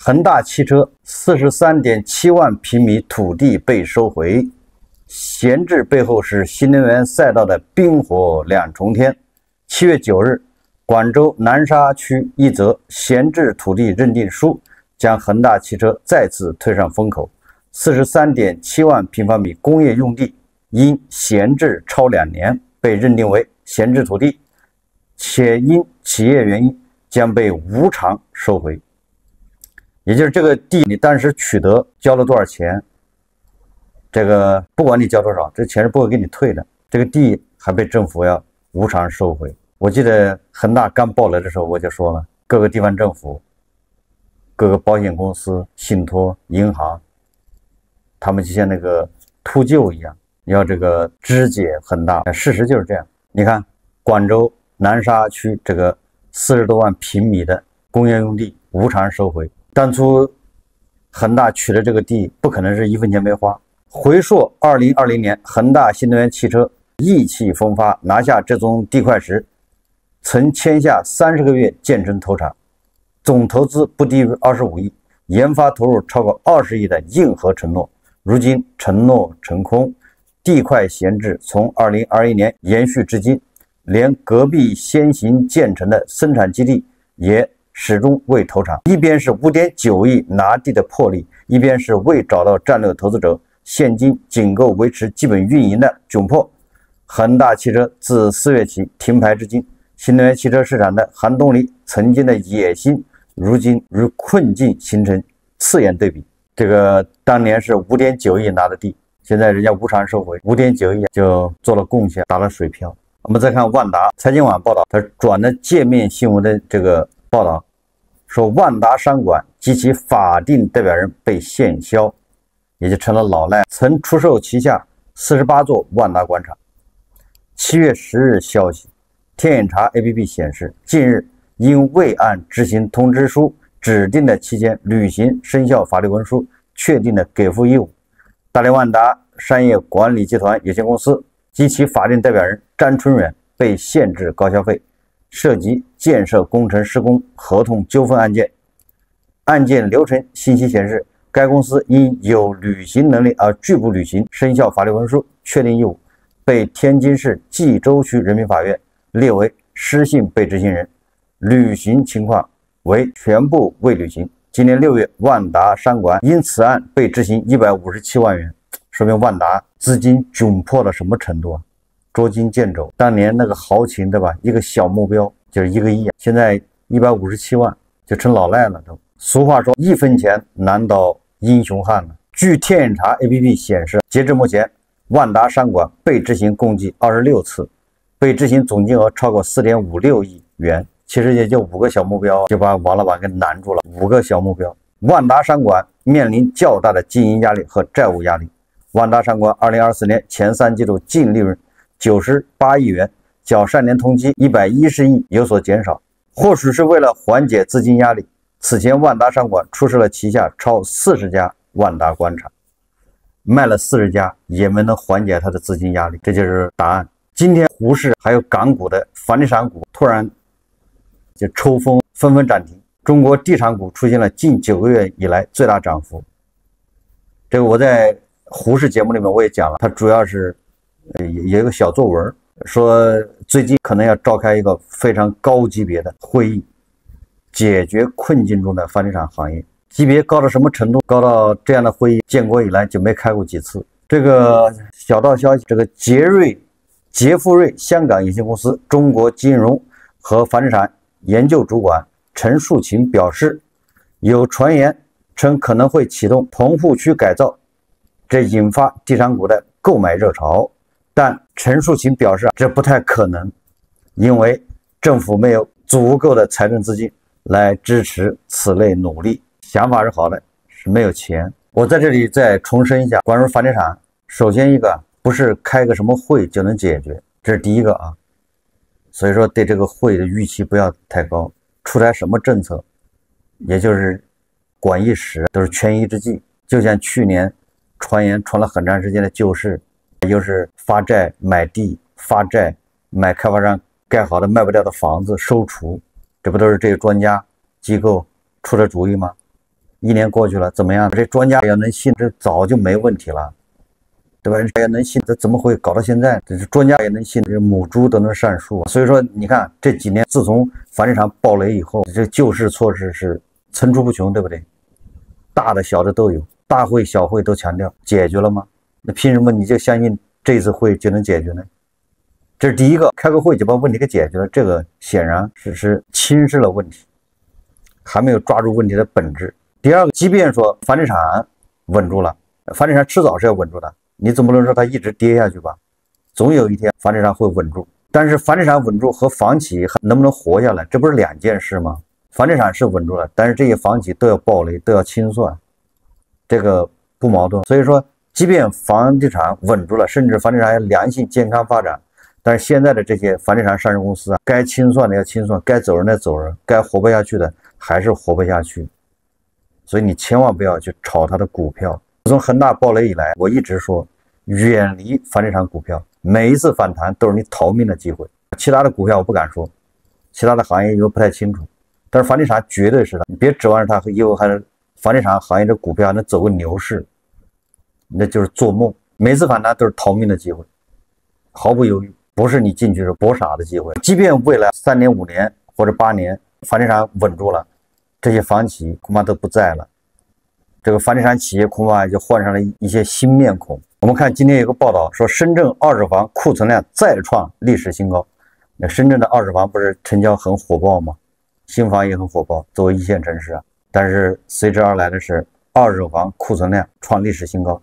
恒大汽车43.7万平米土地被收回，闲置背后是新能源赛道的冰火两重天。7月9日，广州南沙区一则闲置土地认定书将恒大汽车再次推上风口。43.7万平方米工业用地因闲置超2年被认定为闲置土地，且因企业原因将被无偿收回。也就是这个地你当时取得交了多少钱，这个不管你交多少，这钱是不会给你退的，这个地还被政府要无偿收回。我记得恒大刚爆雷的时候我就说了，各个地方政府、各个保险公司、信托、银行，他们就像那个秃鹫一样，要这个肢解恒大。事实就是这样。你看广州南沙区这个40多万平米的工业用地无偿收回，当初恒大取的这个地不可能是1分钱没花。回溯2020年，恒大新能源汽车意气风发拿下这宗地块时，曾签下30个月建成投产，总投资不低于25亿，研发投入超过20亿的硬核承诺。如今承诺成空，地块闲置从2021年延续至今，连隔壁先行建成的生产基地也始终未投产。一边是5.9亿拿地的魄力，一边是未找到战略投资者，现金仅够维持基本运营的窘迫。恒大汽车自4月起停牌至今，新能源汽车市场的韩东黎曾经的野心，如今与困境形成刺眼对比。这个当年是5.9亿拿的地，现在人家无偿收回5.9亿，就做了贡献，打了水漂。我们再看万达，财经网报道，他转的界面新闻的这个报道说，万达商管及其法定代表人被限销，也就成了老赖，曾出售旗下48座万达广场。7月10日消息，天眼查 APP 显示，近日因未按执行通知书指定的期间履行生效法律文书确定的给付义务，大连万达商业管理集团有限公司及其法定代表人张春远被限制高消费，涉及建设工程施工合同纠纷案件。案件流程信息显示，该公司因有履行能力而拒不履行生效法律文书确定义务，被天津市蓟州区人民法院列为失信被执行人，履行情况为全部未履行。今年6月，万达商管因此案被执行157万元，说明万达资金窘迫到什么程度啊？捉襟见肘。当年那个豪情，对吧？一个小目标就是1个亿，现在157万就成老赖了都。俗话说，1分钱难倒英雄汉了。据天眼查 APP 显示，截至目前，万达商管被执行共计26次，被执行总金额超过4.56亿元。其实也就5个小目标就把王老板给难住了。5个小目标，万达商管面临较大的经营压力和债务压力。万达商管2024年前3季度净利润98亿元，较上年同期110亿有所减少。或许是为了缓解资金压力，此前万达商管出售了旗下超40家万达广场，卖了40家也没能缓解它的资金压力，这就是答案。今天沪市还有港股的房地产股突然就抽风，纷纷涨停。中国地产股出现了近9个月以来最大涨幅。这个我在沪市节目里面我也讲了，它主要是有一个小作文，说最近可能要召开一个非常高级别的会议，解决困境中的房地产行业。级别高到什么程度？高到这样的会议建国以来就没开过几次。这个小道消息，这个杰富瑞香港有限公司中国金融和房地产研究主管陈树琴表示，有传言称可能会启动棚户区改造，这引发地产股的购买热潮。但陈树琴表示，这不太可能，因为政府没有足够的财政资金来支持此类努力。想法是好的，是没有钱。我在这里再重申一下，关于房地产，首先一个不是开个什么会就能解决，这是第一个啊。所以说对这个会的预期不要太高，出台什么政策也就是管一时，都是权宜之计。就像去年传言传了很长时间的救市，就是发债买地，发债买开发商盖好的卖不掉的房子收除，这不都是这个专家机构出的主意吗？ 1年过去了，怎么样？这专家也能信，这早就没问题了，对吧？也能信，这怎么会搞到现在？这专家也能信，这母猪都能善术。所以说，你看这几年，自从房地产暴雷以后，这救市措施是层出不穷，对不对？大的小的都有，大会小会都强调，解决了吗？那凭什么你就相信这次会就能解决呢？这是第一个，开个会就把问题给解决了，这个显然是轻视了问题，还没有抓住问题的本质。第二个，即便说房地产稳住了，房地产迟早是要稳住的，你总不能说它一直跌下去吧？总有一天房地产会稳住。但是房地产稳住和房企能不能活下来，这不是两件事吗？房地产是稳住了，但是这些房企都要暴雷，都要清算，这个不矛盾。所以说，即便房地产稳住了，甚至房地产良性健康发展，但是现在的这些房地产上市公司啊，该清算的要清算，该走人的走人，该活不下去的还是活不下去。所以你千万不要去炒它的股票。从恒大暴雷以来，我一直说远离房地产股票，每一次反弹都是你逃命的机会。其他的股票我不敢说，其他的行业又不太清楚，但是房地产绝对是的，你别指望着它以后还是房地产行业的股票能走个牛市，那就是做梦。每次反弹都是逃命的机会，毫不犹豫，不是你进去是搏傻的机会。即便未来3年、5年或者8年房地产稳住了，这些房企恐怕都不在了，这个房地产企业恐怕就换上了一些新面孔。我们看今天有个报道说，深圳二手房库存量再创历史新高。那深圳的二手房不是成交很火爆吗？新房也很火爆，作为一线城市啊。但是随之而来的是二手房库存量创历史新高。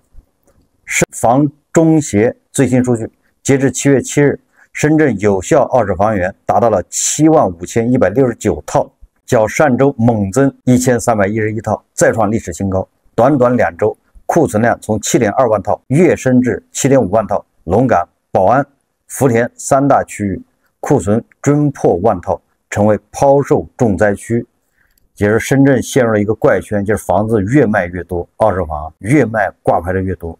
房中协最新数据，截至7月7日，深圳有效二手房源达到了75169套，较上周猛增1311套，再创历史新高。短短2周，库存量从7.2万套跃升至7.5万套。龙岗、宝安、福田3大区域库存均破万套，成为抛售重灾区。也是深圳陷入了一个怪圈，就是房子越卖越多，二手房越卖挂牌的越多。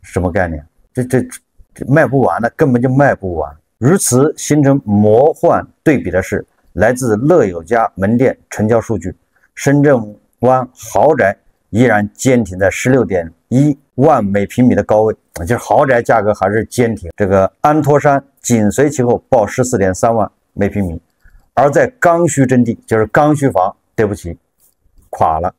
什么概念？这卖不完的，根本就卖不完。如此形成魔幻对比的是，来自乐友家门店成交数据，深圳湾豪宅依然坚挺在16.1万每平米的高位，就是豪宅价格还是坚挺。这个安托山紧随其后报14.3万每平米，而在刚需阵地，就是刚需房，对不起，垮了。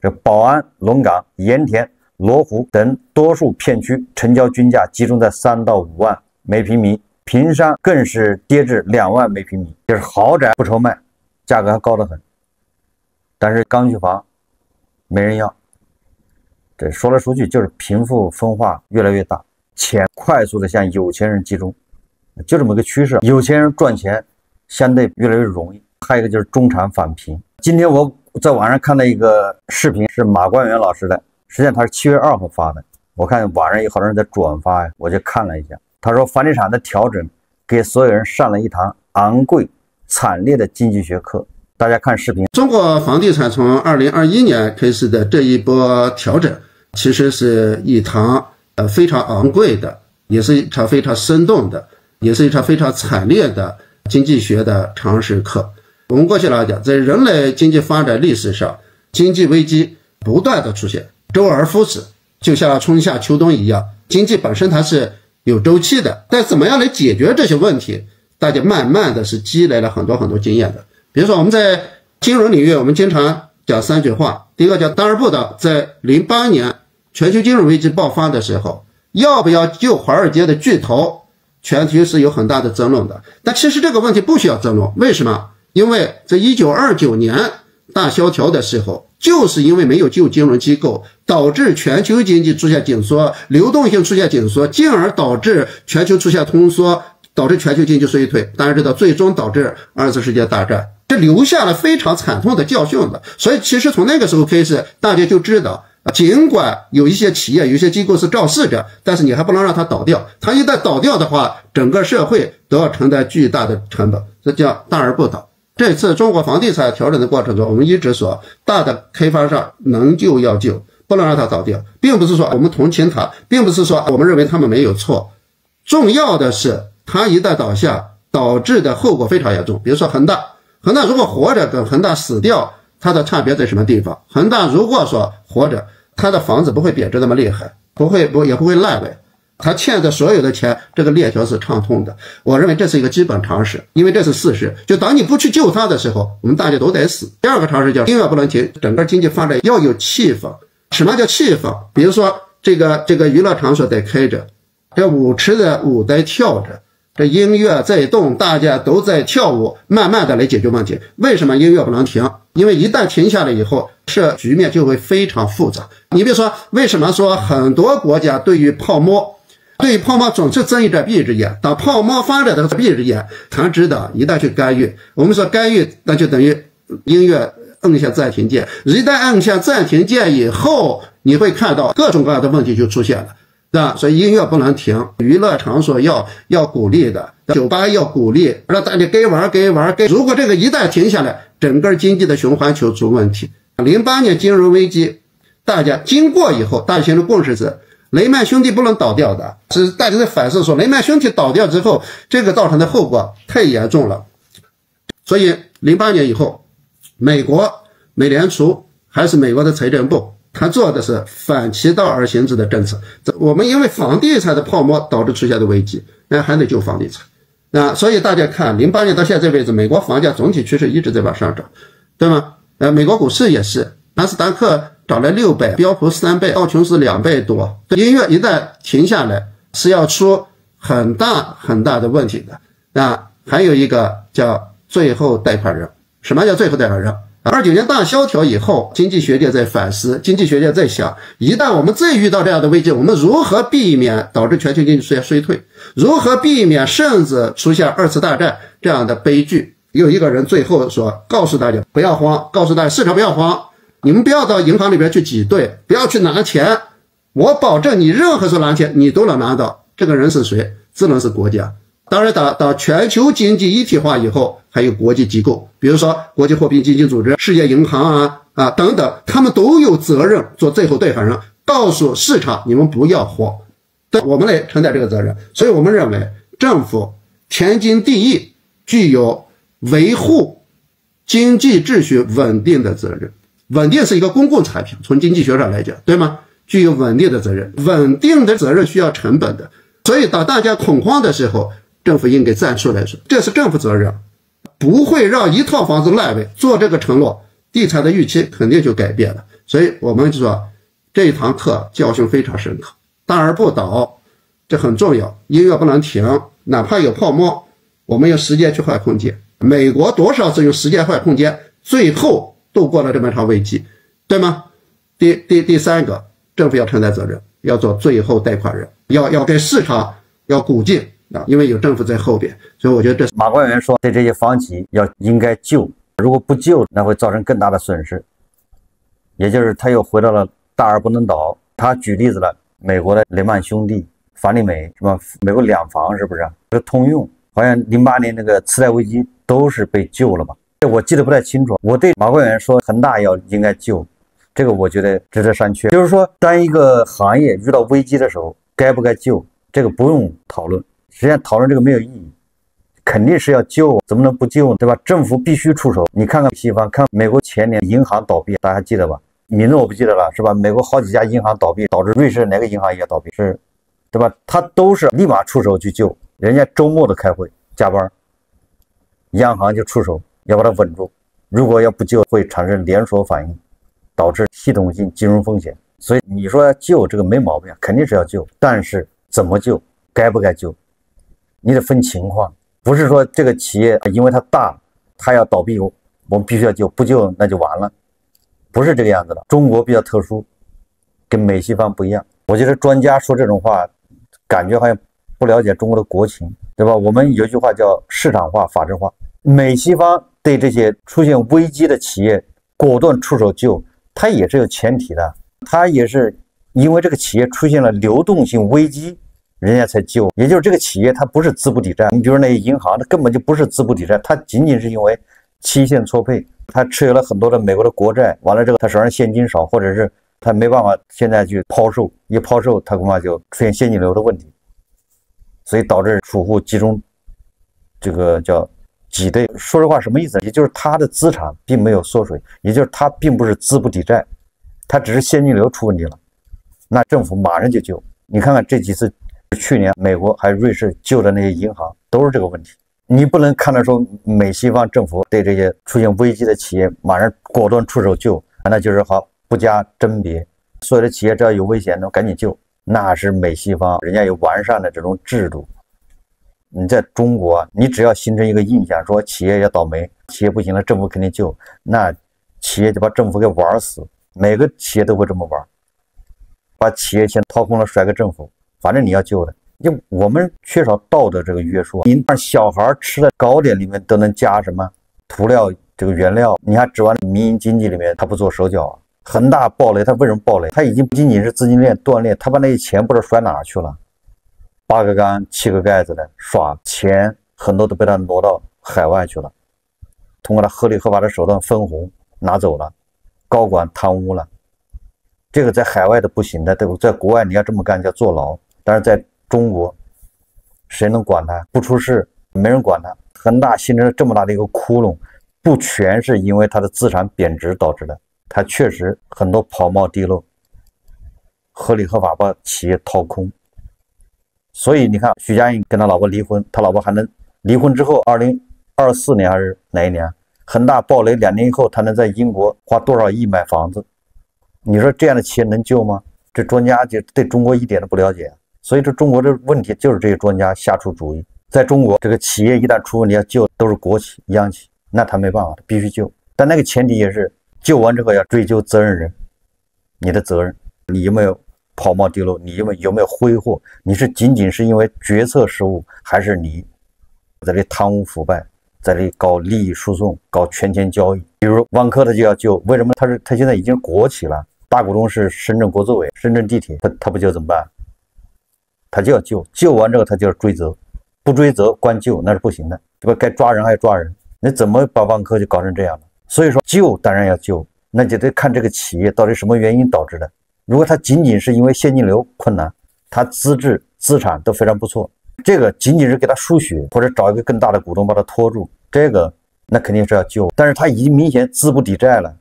这宝安、龙岗、盐田、罗湖等多数片区成交均价集中在3到5万每平米，坪山更是跌至2万每平米，就是豪宅不愁卖，价格还高得很。但是刚需房没人要，这说来说去就是贫富分化越来越大，钱快速的向有钱人集中，就这么个趋势。有钱人赚钱相对越来越容易。还有一个就是中产返贫。今天我在网上看到一个视频，是马冠元老师的，实际上他是7月2号发的，我看网上有好多人在转发呀，我就看了一下。他说房地产的调整给所有人上了一堂昂贵惨烈的经济学课。大家看视频。中国房地产从2021年开始的这一波调整，其实是一堂非常昂贵的，也是一场非常生动的，也是一场非常惨烈的经济学的常识课。我们过去来讲，在人类经济发展历史上，经济危机不断的出现，周而复始，就像春夏秋冬一样，经济本身它是有周期的。但怎么样来解决这些问题，大家慢慢的是积累了很多经验的。比如说我们在金融领域，我们经常讲3句话。第一个叫达尔布的，在08年全球金融危机爆发的时候，要不要救华尔街的巨头，全球是有很大的争论的。但其实这个问题不需要争论，为什么？因为在1929年大萧条的时候，就是因为没有救金融机构，导致全球经济出现紧缩，流动性出现紧缩，进而导致全球出现通缩，导致全球经济衰退。大家知道，最终导致2次世界大战，这留下了非常惨痛的教训的。所以其实从那个时候开始，大家就知道，尽管有一些企业、有一些机构是肇事者，但是你还不能让它倒掉。它一旦倒掉的话，整个社会都要承担巨大的成本，这叫大而不倒。这次中国房地产调整的过程中，我们一直说，大的开发商能救要救，不能让它倒掉，并不是说我们同情它，并不是说我们认为他们没有错。重要的是，它一旦倒下，导致的后果非常严重。比如说恒大如果活着跟恒大死掉，它的差别在什么地方？恒大如果说活着，它的房子不会贬值那么厉害，也不会烂尾，它欠的所有的钱，这个链条是畅通的。我认为这是一个基本常识，因为这是事实。就当你不去救它的时候，我们大家都得死。第二个常识叫音乐不能停，整个经济发展要有气氛。什么叫气氛？比如说这个娱乐场所得开着，这舞池的舞得跳着，这音乐在动，大家都在跳舞，慢慢的来解决问题。为什么音乐不能停？因为一旦停下来以后，这局面就会非常复杂。你比如说，为什么说很多国家对于泡沫总是睁一只闭一只眼？当泡沫发展的闭一只眼，他知道一旦去干预，我们说干预，那就等于音乐摁下暂停键。一旦按下暂停键以后，你会看到各种各样的问题就出现了。对吧？所以音乐不能停，娱乐场所要鼓励的，酒吧要鼓励，让大家该玩。如果这个一旦停下来，整个经济的循环就出问题。08年金融危机，大家经过以后，大家形成共识是雷曼兄弟不能倒掉的，是大家在反思说雷曼兄弟倒掉之后，这个造成的后果太严重了。所以08年以后，美联储还是美国的财政部，他做的是反其道而行之的政策。我们因为房地产的泡沫导致出现的危机，那还得救房地产。所以大家看08年到现在为止，美国房价总体趋势一直在往上涨，对吗？美国股市也是，纳斯达克涨了6倍，标普3倍，道琼斯2倍多。音乐一旦停下来，是要出很大的问题的。还有一个叫最后贷款人。什么叫最后贷款人？29年大萧条以后，经济学界在反思，经济学界在想，一旦我们再遇到这样的危机，我们如何避免导致全球经济出现衰退，如何避免甚至出现2次大战这样的悲剧。有一个人最后说，告诉大家不要慌，告诉大家市场不要慌，你们不要到银行里边去挤兑，不要去拿钱，我保证你任何时候拿钱你都能拿到。这个人是谁？只能是国家。当然到全球经济一体化以后，还有国际机构，比如说国际货币基金组织、世界银行等等，他们都有责任做最后贷款人，告诉市场你们不要慌，对，我们来承担这个责任。所以我们认为政府天经地义具有维护经济秩序稳定的责任。稳定是一个公共产品，从经济学上来讲，对吗？具有稳定的责任，稳定的责任需要成本的。所以当大家恐慌的时候，政府应该站出来说，这是政府责任，不会让一套房子烂尾。做这个承诺，地产的预期肯定就改变了。所以我们就说这一堂课教训非常深刻，大而不倒，这很重要。音乐不能停，哪怕有泡沫，我们用时间去换空间。美国多少次用时间换空间，最后度过了这么一场危机，对吗？第三个，政府要承担责任，要做最后贷款人，要跟市场要鼓劲。因为有政府在后边，所以我觉得马官员说，对这些房企应该救，如果不救，那会造成更大的损失。也就是他又回到了大而不能倒。他举例子了，美国的雷曼兄弟、法利美，什么美国两房是不是？这个通用，好像08年那个次贷危机都是被救了吧？我记得不太清楚。我对马官员说恒大应该救，这个我觉得值得商榷。就是说，当一个行业遇到危机的时候，该不该救，这个不用讨论。实际上讨论这个没有意义，肯定是要救，怎么能不救呢？对吧？政府必须出手。你看看西方，看美国前年银行倒闭，大家还记得吧？名字我不记得了，是吧？美国好几家银行倒闭，导致瑞士哪个银行也倒闭，是，对吧？他都是立马出手去救，人家周末的开会加班，央行就出手要把它稳住。如果要不救，会产生连锁反应，导致系统性金融风险。所以你说要救这个没毛病，肯定是要救，但是怎么救，该不该救？你得分情况，不是说这个企业因为它大，它要倒闭，我们必须要救，不救那就完了，不是这个样子的。中国比较特殊，跟美西方不一样。我觉得专家说这种话，感觉好像不了解中国的国情，对吧？我们有句话叫市场化、法治化。美西方对这些出现危机的企业果断出手救，它也是有前提的，它也是因为这个企业出现了流动性危机，人家才救。也就是这个企业它不是资不抵债，你比如那些银行，它根本就不是资不抵债，它仅仅是因为期限错配，它持有了很多的美国的国债，完了之后它手上现金少，或者是它没办法现在去抛售，一抛售它恐怕就出现现金流的问题，所以导致储户集中这个叫挤兑。说实话，什么意思？也就是它的资产并没有缩水，也就是它并不是资不抵债，它只是现金流出问题了。那政府马上就救。你看看这几次，去年美国还有瑞士救的那些银行都是这个问题。你不能看到说美西方政府对这些出现危机的企业马上果断出手救，那就是好不加甄别，所有的企业只要有危险都赶紧救，那是美西方人家有完善的这种制度。你在中国，你只要形成一个印象，说企业要倒霉，企业不行了，政府肯定救，那企业就把政府给玩死。每个企业都会这么玩，把企业钱掏空了甩给政府，反正你要救的。就我们缺少道德这个约束，你让小孩吃的糕点里面都能加什么涂料这个原料，你还指望民营经济里面他不做手脚啊？恒大暴雷，他为什么暴雷？他已经不仅仅是资金链断裂，他把那些钱不知道甩哪去了，8个缸7个盖子的耍钱，很多都被他挪到海外去了，通过他合理合法的手段分红拿走了，高管贪污了，这个在海外的不行的，对不？在国外你要这么干叫坐牢，但是在中国谁能管他？不出事没人管他。恒大形成了这么大的一个窟窿，不全是因为它的资产贬值导致的，它确实很多跑冒滴漏，合理合法把企业掏空。所以你看许家印跟他老婆离婚，他老婆还能离婚之后2024年还是哪一年，恒大暴雷2年以后，他能在英国花多少亿买房子？你说这样的企业能救吗？这专家就对中国一点都不了解。所以这中国的问题就是这些专家瞎出主意。在中国，这个企业一旦出问题要救，都是国企、央企，那他没办法，他必须救。但那个前提也是救完之后要追究责任人，你的责任，你有没有跑冒滴漏，你有没有挥霍，你是仅仅是因为决策失误，还是你在这里贪污腐败，在这里搞利益输送，搞权钱交易？比如万科他就要救，为什么？他现在已经是国企了，大股东是深圳国资委、深圳地铁，他不救怎么办？他就要救，救完之后他就要追责，不追责光救那是不行的，对吧？该抓人还要抓人，你怎么把万科就搞成这样了？所以说救当然要救，那就得看这个企业到底什么原因导致的。如果它仅仅是因为现金流困难，它资质资产都非常不错，这个仅仅是给他输血或者找一个更大的股东把他拖住，这个那肯定是要救。但是他已经明显资不抵债了，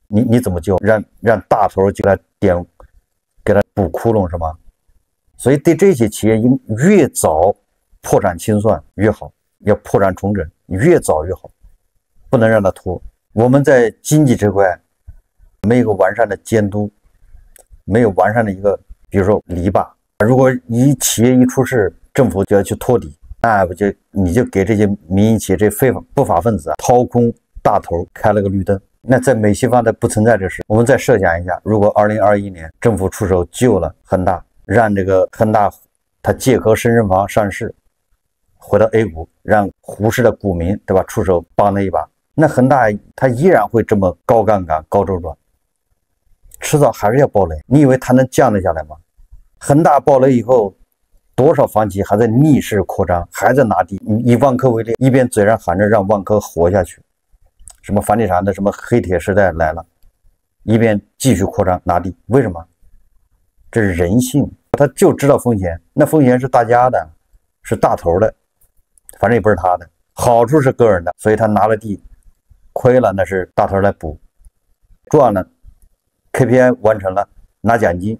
你怎么救？让大头就来给他补窟窿是吗？所以对这些企业越早破产清算越好，要破产重整越早越好，不能让他拖。我们在经济这块没有一个完善的监督，没有完善的一个比如说篱笆。如果你企业一出事，政府就要去托底，那不就你就给这些民营企业这不法分子掏空大头开了个绿灯。那在美西方的不存在这事。我们再设想一下，如果2021年政府出手救了恒大，让这个恒大他借壳深圳房上市，回到 A 股，让胡适的股民对吧出手帮他一把，那恒大他依然会这么高杠杆高周转，迟早还是要暴雷。你以为他能降得下来吗？恒大暴雷以后，多少房企还在逆势扩张，还在拿地。以万科为例，一边嘴上喊着让万科活下去，什么房地产的什么黑铁时代来了，一边继续扩张拿地。为什么？这是人性，他就知道风险，那风险是大家的，是大头的，反正也不是他的，好处是个人的，所以他拿了地，亏了那是大头来补，赚了 KPI 完成了，拿奖金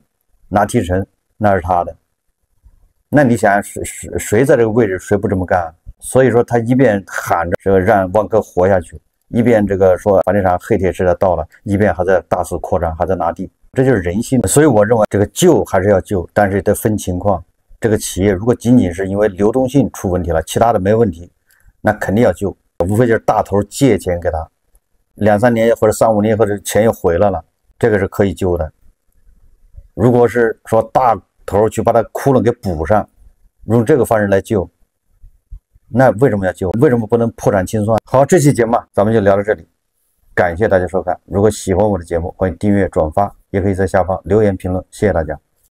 拿提成那是他的。那你想谁在这个位置谁不这么干？所以说他一边喊着这个让万科活下去，一边这个说房地产黑铁时代到了，一边还在大肆扩张，还在拿地，这就是人性。所以我认为这个救还是要救，但是得分情况。这个企业如果仅仅是因为流动性出问题了，其他的没问题，那肯定要救，无非就是大头借钱给他，2-3年或者3-5年或者钱又回来了，这个是可以救的。如果是说大头去把他窟窿给补上，用这个方式来救，那为什么要救？为什么不能破产清算？好，这期节目咱们就聊到这里，感谢大家收看。如果喜欢我的节目，欢迎订阅转发，也可以在下方留言评论，谢谢大家。